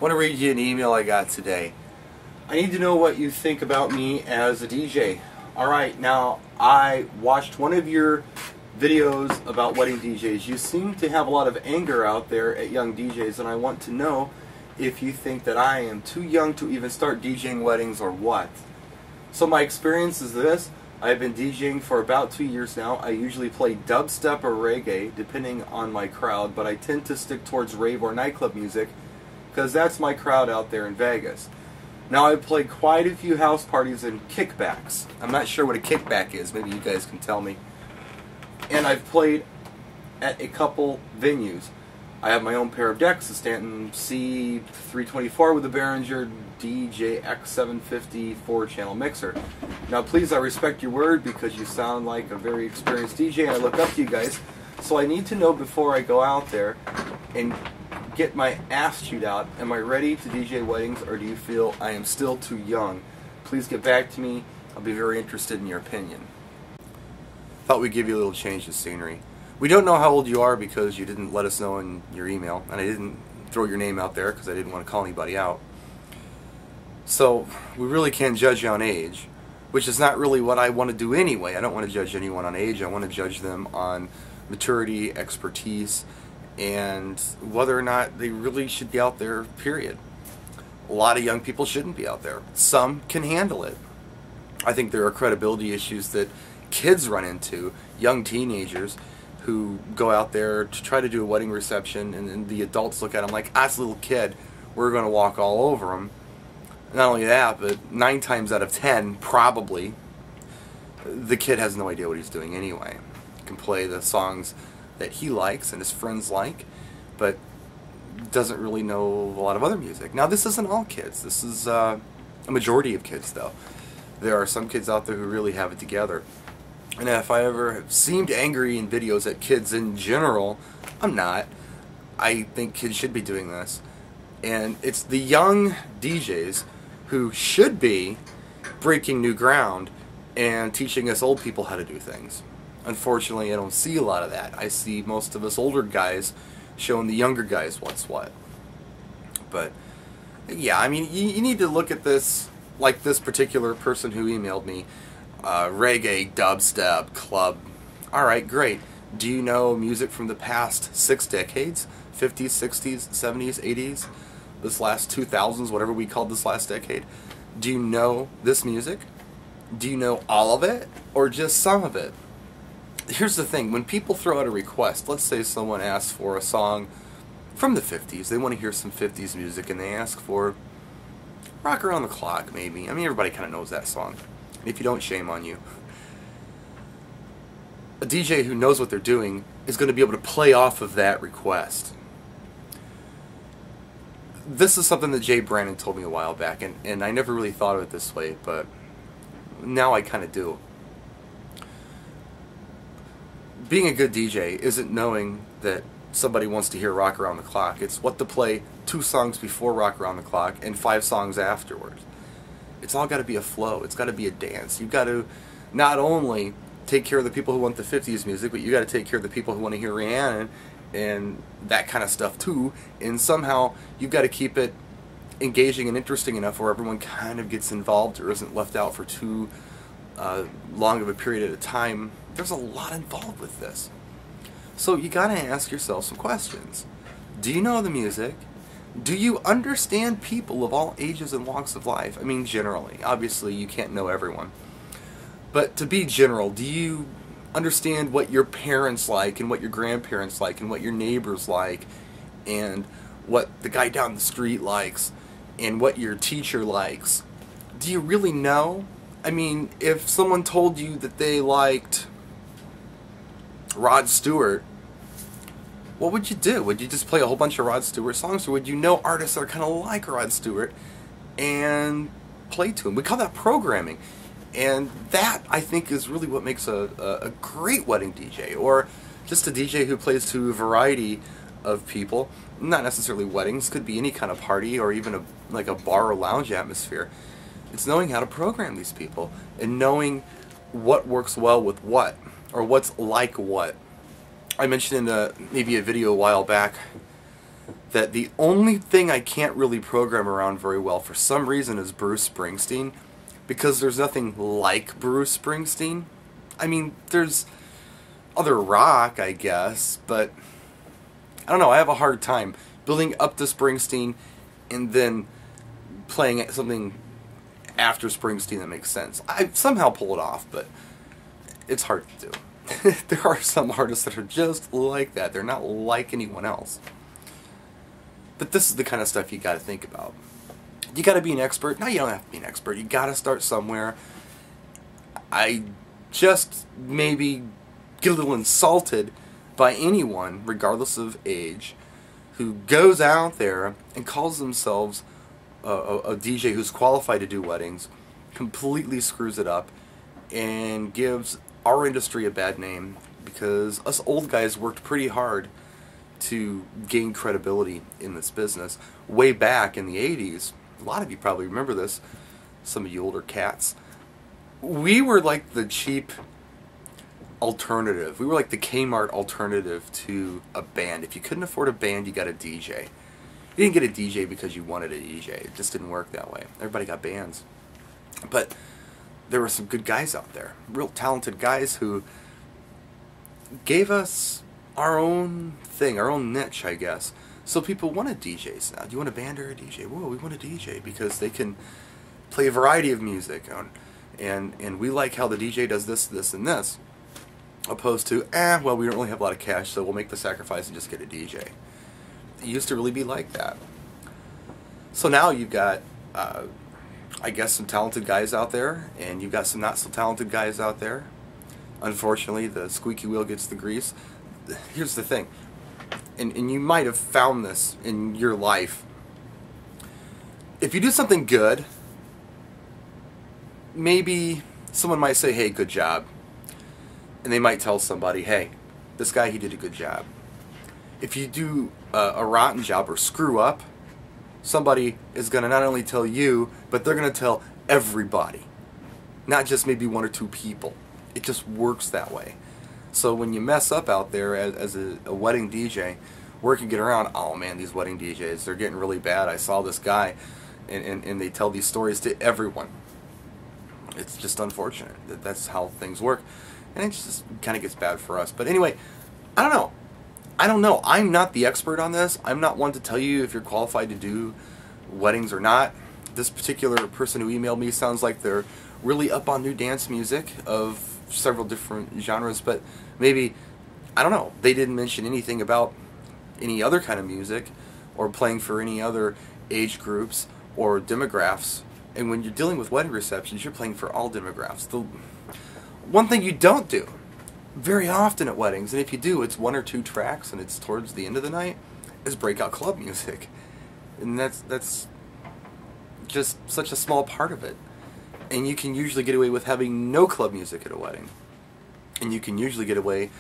want to read you an email I got today. I need to know what you think about me as a DJ. Alright, now I watched one of your videos about wedding DJs. You seem to have a lot of anger out there at young DJs, and I want to know if you think that I am too young to even start DJing weddings or what. So my experience is this. I've been DJing for about 2 years now. I usually play dubstep or reggae depending on my crowd, but I tend to stick towards rave or nightclub music because that's my crowd out there in Vegas. Now I've played quite a few house parties and kickbacks. I'm not sure what a kickback is, maybe you guys can tell me. And I've played at a couple venues. I have my own pair of decks, a Stanton C324 with a Behringer DJ-X750 4-channel mixer. Now please, I respect your word because you sound like a very experienced DJ and I look up to you guys. So I need to know before I go out there and get my ass chewed out, am I ready to DJ weddings, or do you feel I am still too young? Please get back to me. I'll be very interested in your opinion. Thought we'd give you a little change of scenery. We don't know how old you are because you didn't let us know in your email, and I didn't throw your name out there because I didn't want to call anybody out. So we really can't judge you on age, which is not really what I want to do anyway. I don't want to judge anyone on age. I want to judge them on maturity, expertise, and whether or not they really should be out there, period. A lot of young people shouldn't be out there. Some can handle it. I think there are credibility issues that kids run into, young teenagers who go out there to try to do a wedding reception, and the adults look at them like, ah, it's a little kid, we're going to walk all over him. Not only that, but 9 times out of 10, probably, the kid has no idea what he's doing anyway. He can play the songs that he likes and his friends like, but doesn't really know a lot of other music. Now this isn't all kids. This is a majority of kids, though. There are some kids out there who really have it together. And if I ever have seemed angry in videos at kids in general, I'm not. I think kids should be doing this. And it's the young DJs who should be breaking new ground and teaching us old people how to do things. Unfortunately, I don't see a lot of that. I see most of us older guys showing the younger guys what's what. But, yeah, I mean, you need to look at this like this particular person who emailed me. Reggae, dubstep, club. Alright, great. Do you know music from the past 6 decades? 50s, 60s, 70s, 80s? This last 2000s, whatever we called this last decade? Do you know this music? Do you know all of it? Or just some of it? Here's the thing, when people throw out a request, let's say someone asks for a song from the 50s, they want to hear some 50s music, and they ask for Rock Around the Clock, maybe. I mean, everybody kind of knows that song. And if you don't, shame on you. A DJ who knows what they're doing is going to be able to play off of that request. This is something that Jay Brandon told me a while back, and I never really thought of it this way, but now I kind of do. Being a good DJ isn't knowing that somebody wants to hear Rock Around the Clock. It's what to play 2 songs before Rock Around the Clock and 5 songs afterwards. It's all got to be a flow. It's got to be a dance. You've got to not only take care of the people who want the 50s music, but you got to take care of the people who want to hear Rihanna and that kind of stuff too. And somehow you've got to keep it engaging and interesting enough where everyone kind of gets involved or isn't left out for too long of a period at a time. There's a lot involved with this. So you got to ask yourself some questions. Do you know the music? Do you understand people of all ages and walks of life? I mean, generally. Obviously, you can't know everyone. But to be general, do you understand what your parents like and what your grandparents like and what your neighbors like and what the guy down the street likes and what your teacher likes? Do you really know? I mean, if someone told you that they liked Rod Stewart, what would you do? Would you just play a whole bunch of Rod Stewart songs, or would you know artists that are kind of like Rod Stewart and play to him? We call that programming. And that, I think, is really what makes a great wedding DJ, or just a DJ who plays to a variety of people. Not necessarily weddings, could be any kind of party, or even like a bar or lounge atmosphere. It's knowing how to program these people, and knowing what works well with what, or what's like what. I mentioned in maybe a video a while back that the only thing I can't really program around very well for some reason is Bruce Springsteen, because there's nothing like Bruce Springsteen. I mean, there's other rock, I guess, but I don't know, I have a hard time building up to Springsteen and then playing something after Springsteen that makes sense. I somehow pull it off, but it's hard to do. There are some artists that are just like that. They're not like anyone else. But this is the kind of stuff you got to think about. You got to be an expert. No, you don't have to be an expert. You got to start somewhere. I just maybe get a little insulted by anyone, regardless of age, who goes out there and calls themselves a DJ who's qualified to do weddings, completely screws it up, and gives our industry a bad name, because us old guys worked pretty hard to gain credibility in this business. Way back in the 80s, a lot of you probably remember this, some of you older cats, we were like the cheap alternative. We were like the Kmart alternative to a band. If you couldn't afford a band, you got a DJ. You didn't get a DJ because you wanted a DJ. It just didn't work that way. Everybody got bands. But there were some good guys out there, real talented guys who gave us our own thing, our own niche, I guess. So people wanted DJs now. Do you want a band or a DJ? Whoa, we want a DJ because they can play a variety of music. And we like how the DJ does this, this, and this. Opposed to, well, we don't really have a lot of cash, so we'll make the sacrifice and just get a DJ. It used to really be like that. So now you've got, I guess, some talented guys out there, and you've got some not so talented guys out there. Unfortunately, the squeaky wheel gets the grease. Here's the thing, and you might have found this in your life. If you do something good, maybe someone might say, hey, good job. And they might tell somebody, hey, this guy, he did a good job. If you do a rotten job or screw up, somebody is going to not only tell you, but they're going to tell everybody. Not just maybe one or two people. It just works that way. So when you mess up out there as a wedding DJ, word can get around, oh man, these wedding DJs, they're getting really bad. I saw this guy, and they tell these stories to everyone. It's just unfortunate that that's how things work. And it just kind of gets bad for us. But anyway, I don't know. I'm not the expert on this. I'm not one to tell you if you're qualified to do weddings or not. This particular person who emailed me sounds like they're really up on new dance music of several different genres, but maybe, I don't know, they didn't mention anything about any other kind of music or playing for any other age groups or demographics. And when you're dealing with wedding receptions, you're playing for all demographics. The one thing you don't do very often at weddings, and if you do, it's one or two tracks and it's towards the end of the night, is breakout club music. And that's just such a small part of it. And you can usually get away with having no club music at a wedding. And you can usually get away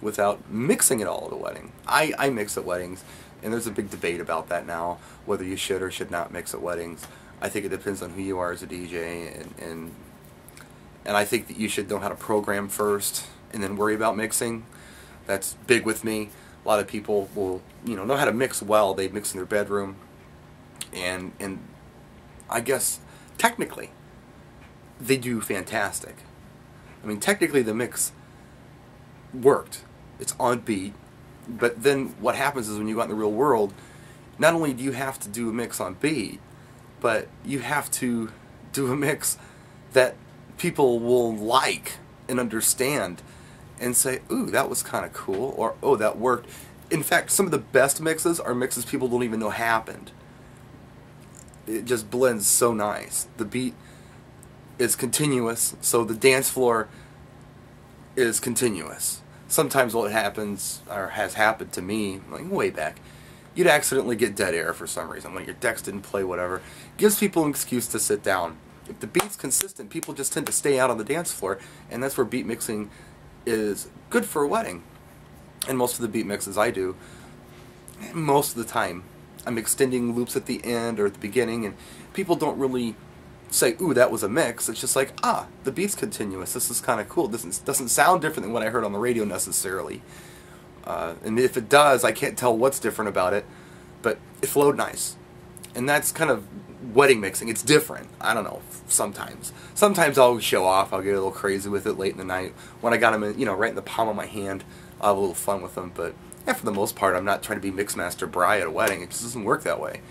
without mixing it all at a wedding. I mix at weddings, and there's a big debate about that now, whether you should or should not mix at weddings. I think it depends on who you are as a DJ, and I think that you should know how to program first and then worry about mixing. That's big with me. A lot of people will, know how to mix well. They mix in their bedroom, and I guess technically they do fantastic. I mean, technically the mix worked. It's on beat, but then what happens is when you go out in the real world, not only do you have to do a mix on beat, but you have to do a mix that people will like and understand and say, ooh, that was kind of cool, or oh, that worked. In fact, some of the best mixes are mixes people don't even know happened. It just blends so nice. The beat is continuous, so the dance floor is continuous. Sometimes what happens, or has happened to me, like way back, you'd accidentally get dead air for some reason. When your decks didn't play, whatever. Gives people an excuse to sit down. If the beat's consistent, people just tend to stay out on the dance floor, and that's where beat mixing is good for a wedding. And most of the beat mixes I do, most of the time, I'm extending loops at the end or at the beginning, and people don't really say, ooh, that was a mix. It's just like, the beat's continuous. This is kind of cool. This doesn't sound different than what I heard on the radio necessarily. And if it does, I can't tell what's different about it. but it flowed nice. And that's kind of wedding mixing. It's different. I don't know, sometimes. Sometimes I'll show off. I'll get a little crazy with it late in the night. When I got them, in, right in the palm of my hand, I'll have a little fun with them. But yeah, for the most part, I'm not trying to be Mixmaster Bri at a wedding. It just doesn't work that way.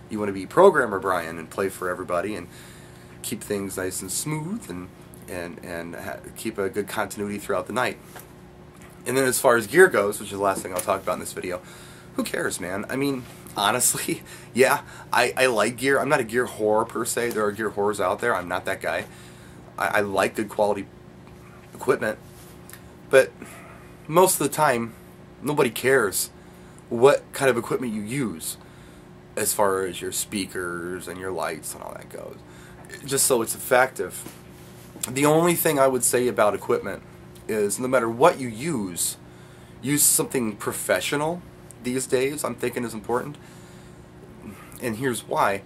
You want to be Programmer Brian and play for everybody and keep things nice and smooth and keep a good continuity throughout the night. And then as far as gear goes, which is the last thing I'll talk about in this video, who cares, man? I mean, honestly, yeah, I like gear. I'm not a gear whore per se. There are gear whores out there. I'm not that guy. I like good quality equipment. But most of the time, nobody cares what kind of equipment you use as far as your speakers and your lights and all that goes. Just so it's effective. The only thing I would say about equipment is no matter what you use something professional these days, I'm thinking is important. And here's why.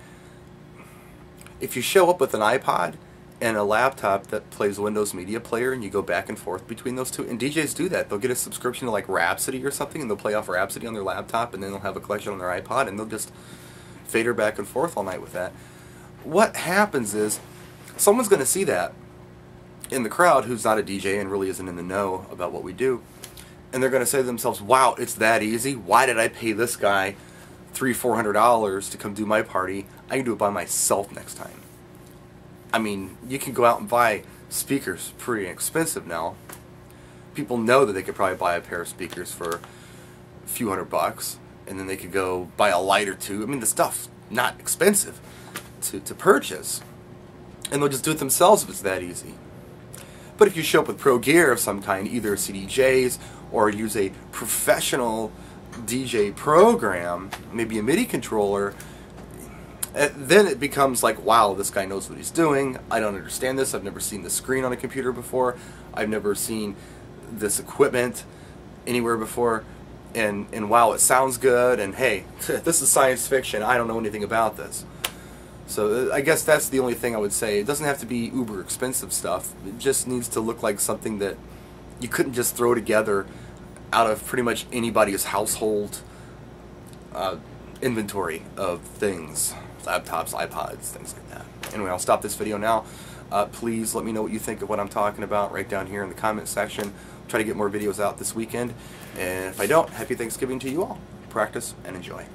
If you show up with an iPod and a laptop that plays Windows Media Player and you go back and forth between those two, and DJs do that. They'll get a subscription to like Rhapsody or something and they'll play off Rhapsody on their laptop and then they'll have a collection on their iPod and they'll just fader back and forth all night with that. What happens is someone's going to see that in the crowd who's not a DJ and really isn't in the know about what we do, and they're going to say to themselves, wow, it's that easy? Why did I pay this guy $300-400 to come do my party? I can do it by myself next time. I mean, you can go out and buy speakers pretty expensive now. People know that they could probably buy a pair of speakers for a few $100, and then they could go buy a light or two. I mean, the stuff's not expensive to purchase, and they'll just do it themselves if it's that easy. But if you show up with pro gear of some kind, either CDJs or use a professional DJ program, maybe a MIDI controller, then it becomes like, wow, this guy knows what he's doing. I don't understand this. I've never seen this screen on a computer before. I've never seen this equipment anywhere before. And wow, it sounds good. And hey, this is science fiction. I don't know anything about this. So I guess that's the only thing I would say. It doesn't have to be uber expensive stuff. It just needs to look like something that you couldn't just throw together out of pretty much anybody's household inventory of things. Laptops, iPods, things like that. Anyway, I'll stop this video now. Please let me know what you think of what I'm talking about right down here in the comment section. I'll try to get more videos out this weekend. And if I don't, happy Thanksgiving to you all. Practice and enjoy.